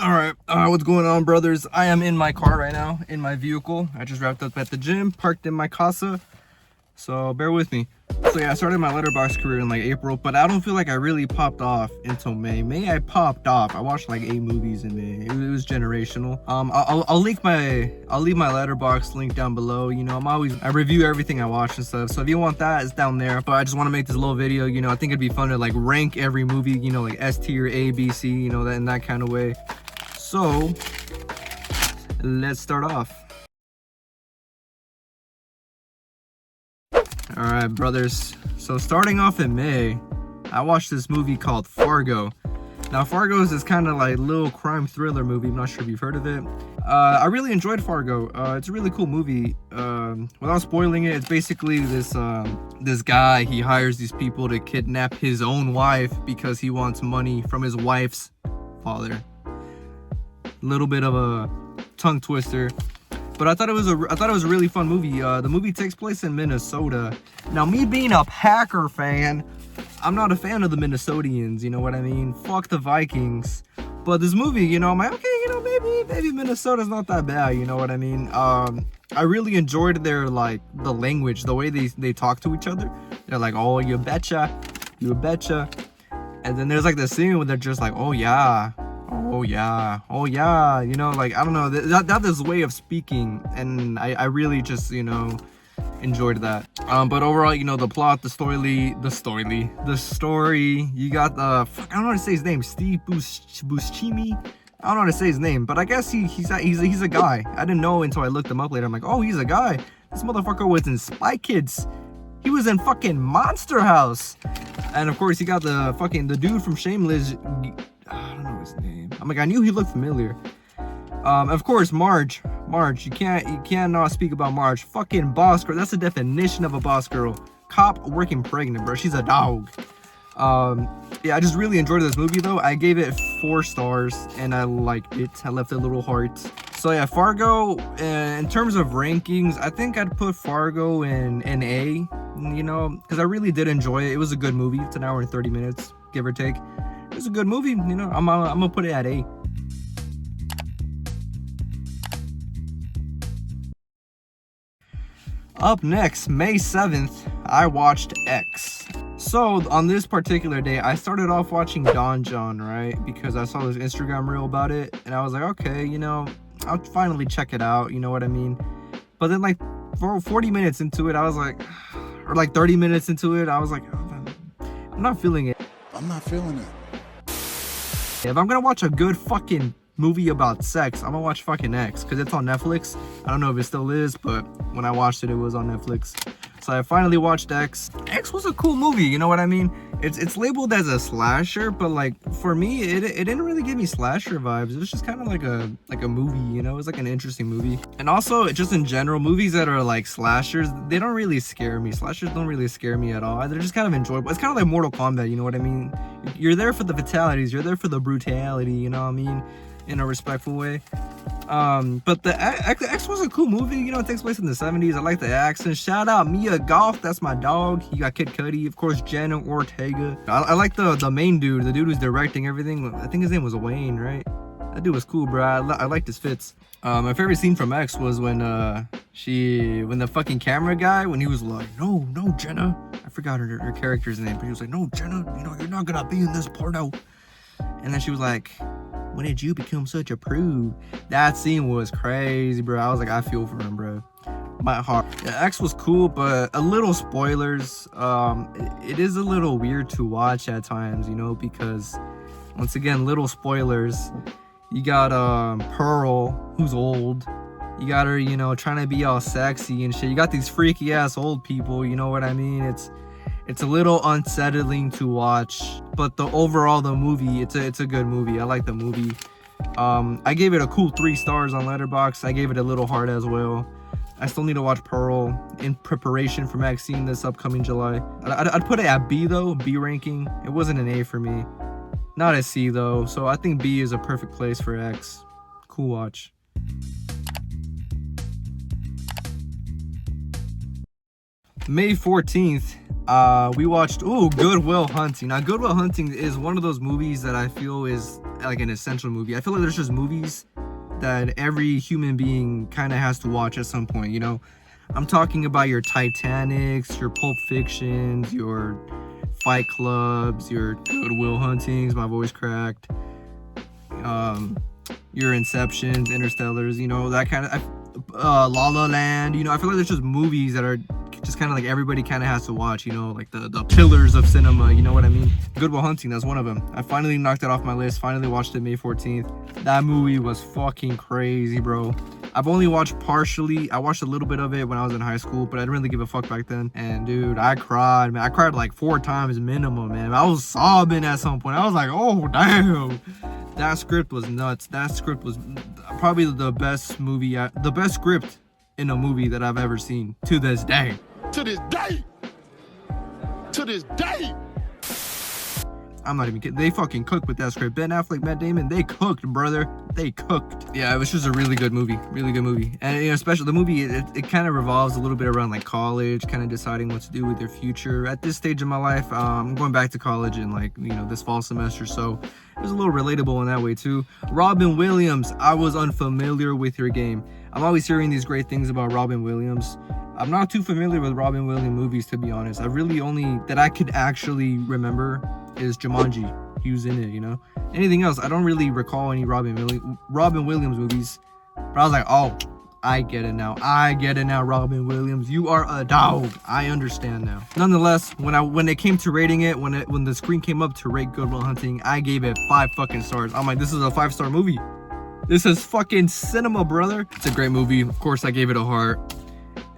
All right, what's going on, brothers? I am in my car right now, in my vehicle. I just wrapped up at the gym, parked in my casa, so bear with me. So yeah, I started my letterbox career in like April, but I don't feel like I really popped off until May. May I popped off. I watched like 8 movies in May. It was generational. I'll leave my letterbox link down below. You know, I review everything I watch and stuff. So if you want that, it's down there. But I just want to make this little video. You know, I think it'd be fun to like rank every movie. You know, like S tier, A, B, C. You know, that in that kind of way. So let's start off. All right, brothers. So starting off in May, I watched this movie called Fargo. Now, Fargo is this kind of like little crime thriller movie. I'm not sure if you've heard of it. I really enjoyed Fargo. It's a really cool movie. Without spoiling it, it's basically this guy. He hires these people to kidnap his own wife because he wants money from his wife's father. Little bit of a tongue twister. But I thought it was a really fun movie. The movie takes place in Minnesota. Now, me being a Packer fan, I'm not a fan of the Minnesotians. You know what I mean? Fuck the Vikings. But this movie, you know, I'm like, okay, you know, maybe Minnesota's not that bad. You know what I mean? I really enjoyed their like the language, the way they talk to each other. They're like, oh, you betcha, you betcha. And then there's like the scene where they're just like, oh yeah. Oh yeah, oh yeah, you know, like, I don't know, that is way of speaking, and I really just, you know, enjoyed that. But overall, you know, the plot, the story, you got the, I don't know how to say his name, Steve Buscemi. I don't know how to say his name, but I guess he's a guy. I didn't know until I looked him up later. I'm like, oh, he's a guy. This motherfucker was in Spy Kids. He was in fucking Monster House. And of course, he got the dude from Shameless. I don't know his name. I'm like, I knew he looked familiar. Of course, Marge. You can't not speak about Marge. Fucking boss girl. That's the definition of a boss girl. Cop working pregnant, bro. She's a dog. Yeah, I just really enjoyed this movie though. I gave it 4 stars and I liked it. I left a little heart. So yeah, Fargo, in terms of rankings, I think I'd put Fargo in A, you know, because I really did enjoy it. It was a good movie. It's an hour and 30 minutes, give or take. It's a good movie, you know. I'm gonna put it at A. Up next, May 7th, I watched X. So on this particular day, I started off watching Don John, right? Because I saw this Instagram reel about it, and I was like, okay, you know, I'll finally check it out. You know what I mean? But then like for 40 minutes into it, I was like, or like 30 minutes into it, I was like, oh, I'm not feeling it. I'm not feeling it. If I'm gonna watch a good fucking movie about sex, I'm gonna watch fucking X, because it's on Netflix. I don't know if it still is, but when I watched it, it was on Netflix. So I finally watched X. X was a cool movie, you know what I mean? It's labeled as a slasher, but like for me, it didn't really give me slasher vibes. It was just kind of like a movie, you know? It was like an interesting movie. And also, just in general, movies that are like slashers, they don't really scare me. Slashers don't really scare me at all. They're just kind of enjoyable. It's kind of like Mortal Kombat, you know what I mean? You're there for the fatalities, you're there for the brutality, you know what I mean? In a respectful way. But the X was a cool movie, you know. It takes place in the 70s. I like the accent. Shout out Mia Goth, that's my dog. You got Kid Cudi, of course, Jenna Ortega. I like the main dude, the dude who's directing everything. I think his name was Wayne, right? That dude was cool, bro. I liked his fits. My favorite scene from X was when the fucking camera guy, when he was like, no Jenna, I forgot her character's name, but he was like, no Jenna, you know, you're not gonna be in this porno. And then she was like, when did you become such a prude? That scene was crazy, bro. I was like, I feel for him, bro. My heart. Yeah, X was cool, but a little spoilers. It is a little weird to watch at times, you know, because once again, little spoilers. You got Pearl, who's old. You got her, you know, trying to be all sexy and shit. You got these freaky ass old people, you know what I mean? It's a little unsettling to watch, but the movie, it's a good movie. I like the movie. I gave it a cool 3 stars on Letterboxd. I gave it a little heart as well. I still need to watch Pearl in preparation for Maxine this upcoming July. I'd put it at B though, B ranking. It wasn't an A for me. Not a C though, so I think B is a perfect place for X. Cool watch. May 14th, We watched Good Will Hunting. Now Good Will Hunting is one of those movies that I feel is like an essential movie. I feel like there's just movies that every human being kind of has to watch at some point, you know. I'm talking about your Titanics, your Pulp Fictions, your Fight Clubs, your Good Will Huntings, my voice cracked, your Inceptions, Interstellars, you know, that kind of La La Land. You know, I feel like there's just movies that are just kind of like everybody kind of has to watch, you know, like the pillars of cinema, you know what I mean? Good Will Hunting, that's one of them. I finally knocked it off my list, finally watched it May 14th. That movie was fucking crazy, bro. I've only watched partially. I watched a little bit of it when I was in high school, but I didn't really give a fuck back then. And dude, I cried, man. I cried like 4 times minimum, man. I was sobbing at some point. I was like, oh, damn. That script was nuts. That script was probably the best movie, the best script in a movie that I've ever seen to this day. To this day. To this day. I'm not even kidding. They fucking cooked with that script. Ben Affleck, Matt Damon, they cooked, brother. They cooked. Yeah, it was just a really good movie. Really good movie. And, you know, especially the movie, it kind of revolves a little bit around like college, kind of deciding what to do with their future. At this stage of my life, I'm going back to college in like, you know, this fall semester. So it was a little relatable in that way too. Robin Williams, I was unfamiliar with your game. I'm always hearing these great things about Robin Williams. I'm not too familiar with Robin Williams movies, to be honest. I really only that I could actually remember is Jumanji. He was in it, you know. Anything else, I don't really recall any Robin Williams movies. But I was like, oh, I get it now. I get it now, Robin Williams. You are a dog. I understand now. Nonetheless, when it came to rating it, when the screen came up to rate Good Will Hunting, I gave it 5 fucking stars. I'm like, this is a 5-star movie. This is fucking cinema, brother. It's a great movie. Of course, I gave it a heart.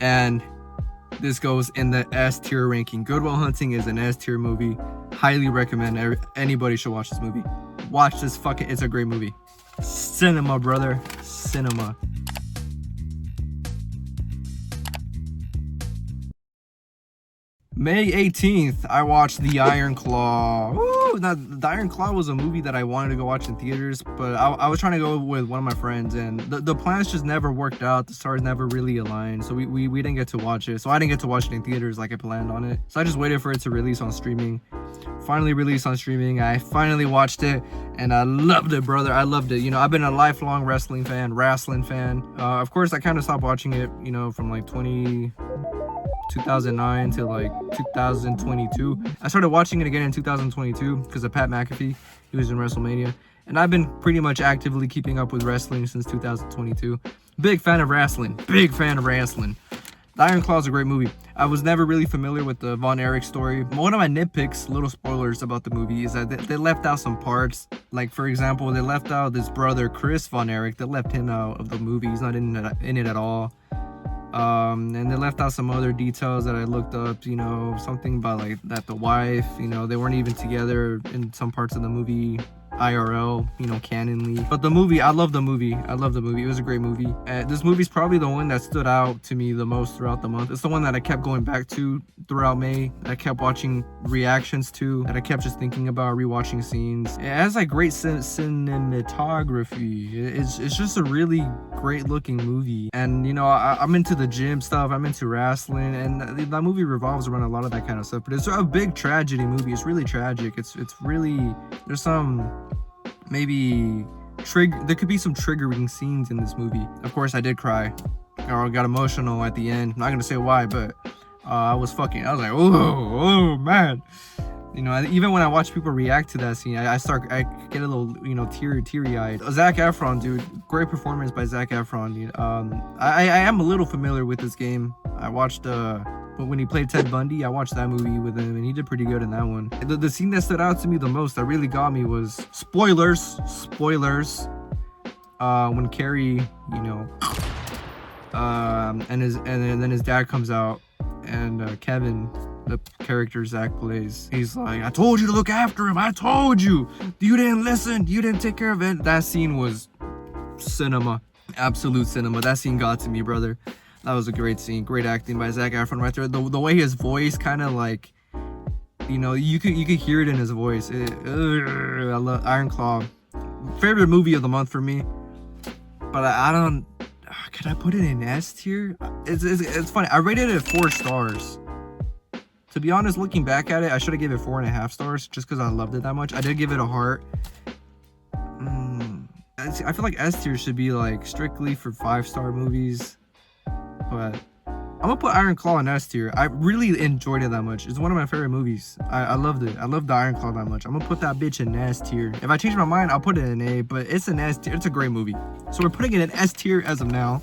And this goes in the S tier ranking. Good Will Hunting is an S tier movie. Highly recommend anybody should watch this movie. Watch this fucking, it's a great movie. Cinema, brother. Cinema. May 18th, I watched The Iron Claw. Woo! Now, The Iron Claw was a movie that I wanted to go watch in theaters, but I was trying to go with one of my friends, and the plans just never worked out. The stars never really aligned, so we didn't get to watch it. So I didn't get to watch it in theaters like I planned on it. So I just waited for it to release on streaming. Finally released on streaming. I finally watched it, and I loved it, brother. I loved it. You know, I've been a lifelong wrestling fan. Of course, I kind of stopped watching it, you know, from like 2009 to like 2022. I started watching it again in 2022 because of Pat McAfee. He was in WrestleMania, and I've been pretty much actively keeping up with wrestling since 2022. Big fan of wrestling. The Iron Claw is a great movie. I was never really familiar with the Von Erich story. One of my nitpicks, little spoilers about the movie, is that they left out some parts. Like, for example, they left out this brother, Chris Von Erich. They left him out of the movie. He's not in it at all. And they left out some other details that I looked up, you know, something about like that the wife, you know, they weren't even together in some parts of the movie. IRL, you know, canonly. But the movie, I love the movie. It was a great movie. This movie's probably the one that stood out to me the most throughout the month. It's the one that I kept going back to throughout May. I kept watching reactions to, that I kept just thinking about, rewatching scenes. It has like great cinematography. It's just a really great looking movie. And you know, I'm into the gym stuff. I'm into wrestling, and that movie revolves around a lot of that kind of stuff. But it's a big tragedy movie. It's really tragic. It's really, there's some maybe there could be some triggering scenes in this movie. Of course, I did cry or got emotional at the end. I'm not gonna say why, but I was like, oh man. You know, even when I watch people react to that scene, I get a little, you know, teary-eyed. Zac Efron, dude, great performance by Zac Efron, dude. I am a little familiar with this game. I watched but when he played Ted Bundy, I watched that movie with him, and he did pretty good in that one. The scene that stood out to me the most, that really got me, was spoilers. When Carrie, you know, and then his dad comes out, and Kevin, the character Zach plays, he's like, I told you to look after him. I told you. You didn't listen. You didn't take care of it. That scene was cinema. Absolute cinema. That scene got to me, brother. That was a great scene. Great acting by Zac Efron right there. The way his voice kind of like, you know, you could hear it in his voice. I love Iron Claw. Favorite movie of the month for me. But I don't, can I put it in S tier? It's funny. I rated it 4 stars. To be honest, looking back at it, I should have given it 4.5 stars just because I loved it that much. I did give it a heart. I feel like S tier should be like strictly for 5-star movies, but I'm gonna put Iron Claw in S tier. I really enjoyed it that much. It's one of my favorite movies. I loved it. I loved the Iron Claw that much. I'm gonna put that bitch in S tier. If I change my mind, I'll put it in A, but it's an S tier. It's a great movie. So we're putting it in S tier as of now.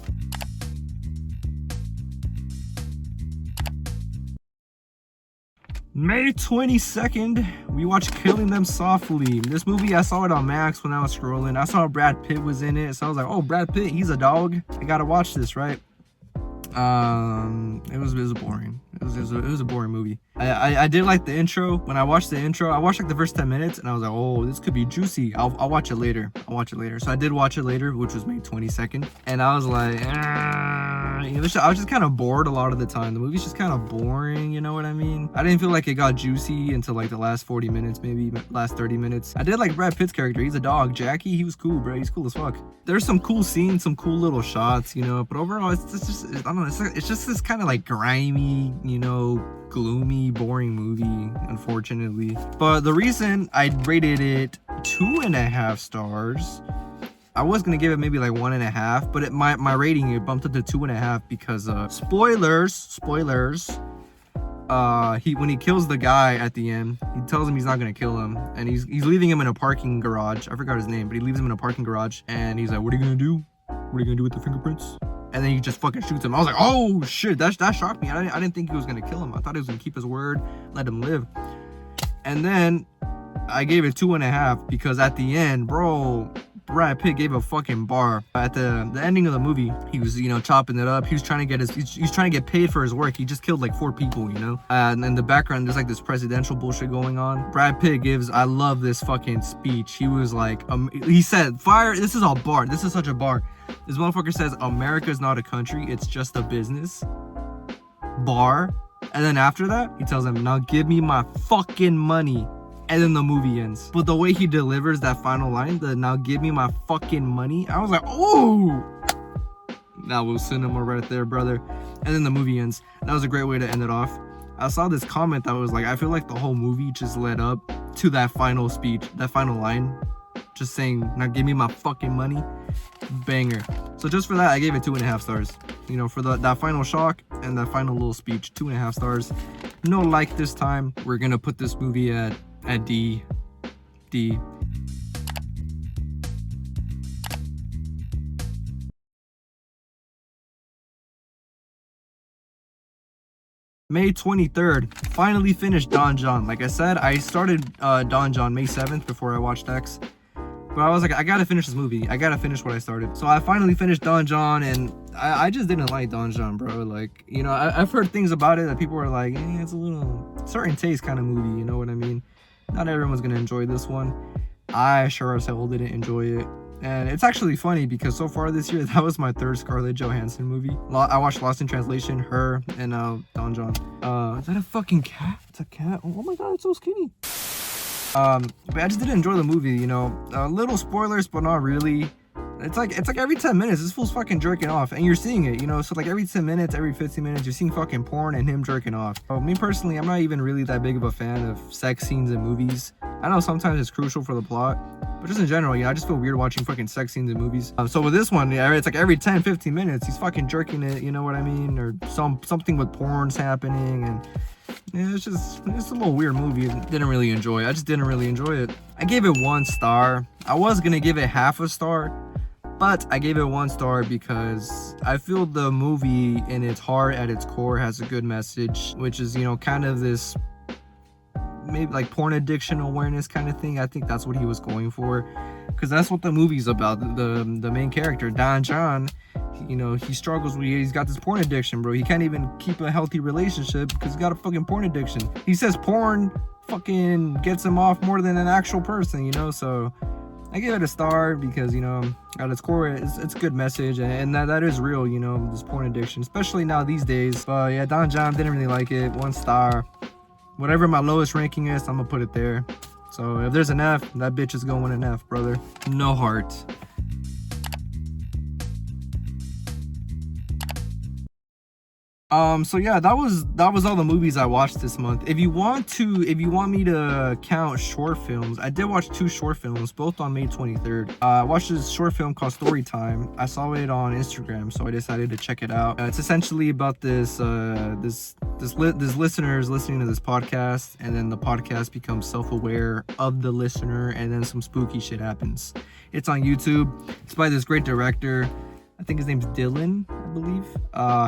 May 22nd, we watched Killing Them Softly. This movie, I saw it on Max when I was scrolling. I saw Brad Pitt was in it, so I was like, oh, Brad Pitt, he's a dog. I gotta watch this, right? It was boring. It was a boring movie. I did like the intro. When I watched the intro, I watched like the first 10 minutes and I was like, oh, this could be juicy. I'll watch it later. So I did watch it later, which was May 22nd. And I was like, I was just kind of bored a lot of the time. The movie's just kind of boring, you know what I mean? I didn't feel like it got juicy until like the last 40 minutes, maybe last 30 minutes. I did like Brad Pitt's character. He's a dog. Jackie, he was cool, bro. He's cool as fuck. There's some cool scenes, some cool little shots, you know, but overall, it's just, I don't know, it's just this kind of like grimy, you know, gloomy, boring movie, unfortunately. But the reason I rated it 2.5 stars, I was gonna give it maybe like 1.5, but my rating, it bumped up to 2.5 because spoilers. When he kills the guy at the end, he tells him he's not gonna kill him, and he's leaving him in a parking garage. I forgot his name, but he leaves him in a parking garage, and he's like, "What are you gonna do? What are you gonna do with the fingerprints?" And then he just fucking shoots him. I was like, "Oh shit!" That shocked me. I didn't think he was gonna kill him. I thought he was gonna keep his word, let him live. And then I gave it 2.5 because at the end, bro, Brad Pitt gave a fucking bar. At the ending of the movie, he was, you know, chopping it up. He was trying to get he's trying to get paid for his work. He just killed like 4 people, you know. And in the background, there's like this presidential bullshit going on. Brad Pitt gives, I love this fucking speech. He was like, he said, "Fire." This is a bar. This is such a bar. This motherfucker says, "America's not a country. It's just a business." Bar. And then after that, he tells him, "Now give me my fucking money." And then the movie ends. But the way he delivers that final line, the "now give me my fucking money," I was like, oh, that was cinema right there, brother. And then the movie ends. That was a great way to end it off. I saw this comment that was like, I feel like the whole movie just led up to that final speech, that final line, just saying, "Now give me my fucking money." Banger. So just for that, I gave it 2.5 stars. You know, for that final shock and that final little speech, 2.5 stars. No like this time. We're gonna put this movie at D. May 23rd, finally finished Don John. Like I said, I started Don John May 7th before I watched X. But I was like, I gotta finish this movie. I gotta finish what I started. So I finally finished Don John, and I just didn't like Don John, bro. Like, you know, I've heard things about it that people were like, it's a little certain taste kind of movie, you know what I mean? Not everyone's gonna enjoy this one. I sure as hell didn't enjoy it. And it's actually funny because so far this year, that was my 3rd Scarlett Johansson movie. I watched Lost in Translation, her, and Don John. Is that a fucking cat? It's a cat. Oh my god, it's so skinny. But I just didn't enjoy the movie, you know. Little spoilers, but not really. It's like every 10 minutes, this fool's fucking jerking off, and you're seeing it, you know. So like every 10 minutes, every 15 minutes, you're seeing fucking porn and him jerking off. Me personally, I'm not even really that big of a fan of sex scenes in movies. I know sometimes it's crucial for the plot, but just in general, you know, I just feel weird watching fucking sex scenes in movies. So with this one, yeah, it's like every 10, 15 minutes, he's fucking jerking it, you know what I mean? Or something with porn's happening, and yeah, it's a little weird movie. Didn't really enjoy it. I just didn't really enjoy it. I gave it 1 star. I was gonna give it half a star, but I gave it 1 star because I feel the movie in its heart, at its core, has a good message, which is, you know, kind of this maybe like porn addiction awareness kind of thing. I think that's what he was going for, because that's what the movie's about. The main character, Don John, you know, he struggles with, he's got this porn addiction, bro. He can't even keep a healthy relationship because he's got a fucking porn addiction. He says porn fucking gets him off more than an actual person, you know. So I give it a star because, you know, at its core, it's a good message, and that is real, you know, this porn addiction, especially now these days. But yeah, Don John, didn't really like it. 1 star. Whatever my lowest ranking is, I'm gonna put it there. So if there's an F, that bitch is going an F, brother. No heart. So yeah, that was all the movies I watched this month. If you want me to count short films, I did watch 2 short films, both on May 23rd. I watched this short film called Storytime. I saw it on Instagram, so I decided to check it out. It's essentially about this listeners listening to this podcast, and then the podcast becomes self-aware of the listener, and then some spooky shit happens. It's on YouTube. It's by this great director. I think his name's Dylan, I believe.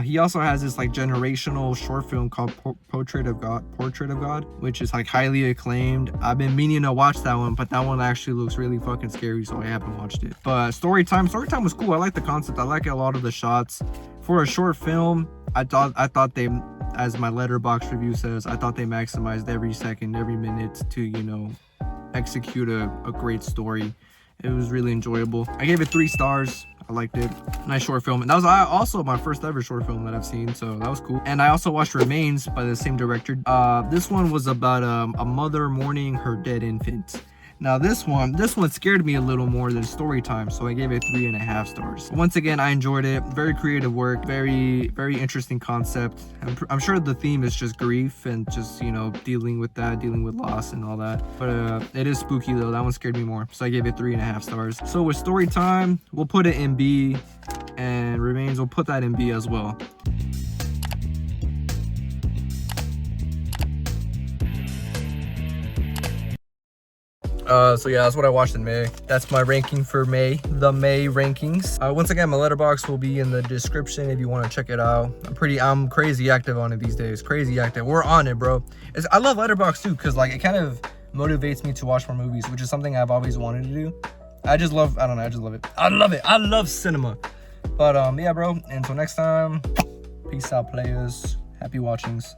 He also has this like generational short film called Portrait of God, which is like highly acclaimed. I've been meaning to watch that one, but that one actually looks really fucking scary, so I haven't watched it. But Storytime was cool. I like the concept. I like a lot of the shots. For a short film, I thought they, as my Letterboxd review says, I thought they maximized every second, every minute to, you know, execute a great story. It was really enjoyable. I gave it 3 stars. I liked it. Nice short film. And that was also my first ever short film that I've seen, so that was cool. And I also watched Remains by the same director. This one was about a mother mourning her dead infant. Now this one scared me a little more than Storytime, so I gave it 3.5 stars. Once again, I enjoyed it. Very creative work, very interesting concept. I'm sure the theme is just grief and just, you know, dealing with loss and all that. But it is spooky though. That one scared me more, so I gave it 3.5 stars. So with Storytime, we'll put it in B, and Remains, we'll put that in B as well. So yeah, that's what I watched in May. That's my ranking for May, the May rankings. Once again, my Letterboxd will be in the description if you want to check it out. I'm crazy active on it these days. Crazy active. We're on it, bro. I love Letterboxd too, because like it kind of motivates me to watch more movies, which is something I've always wanted to do. I just love it. I love it. I love cinema. But yeah, bro. Until next time, peace out, players. Happy watchings.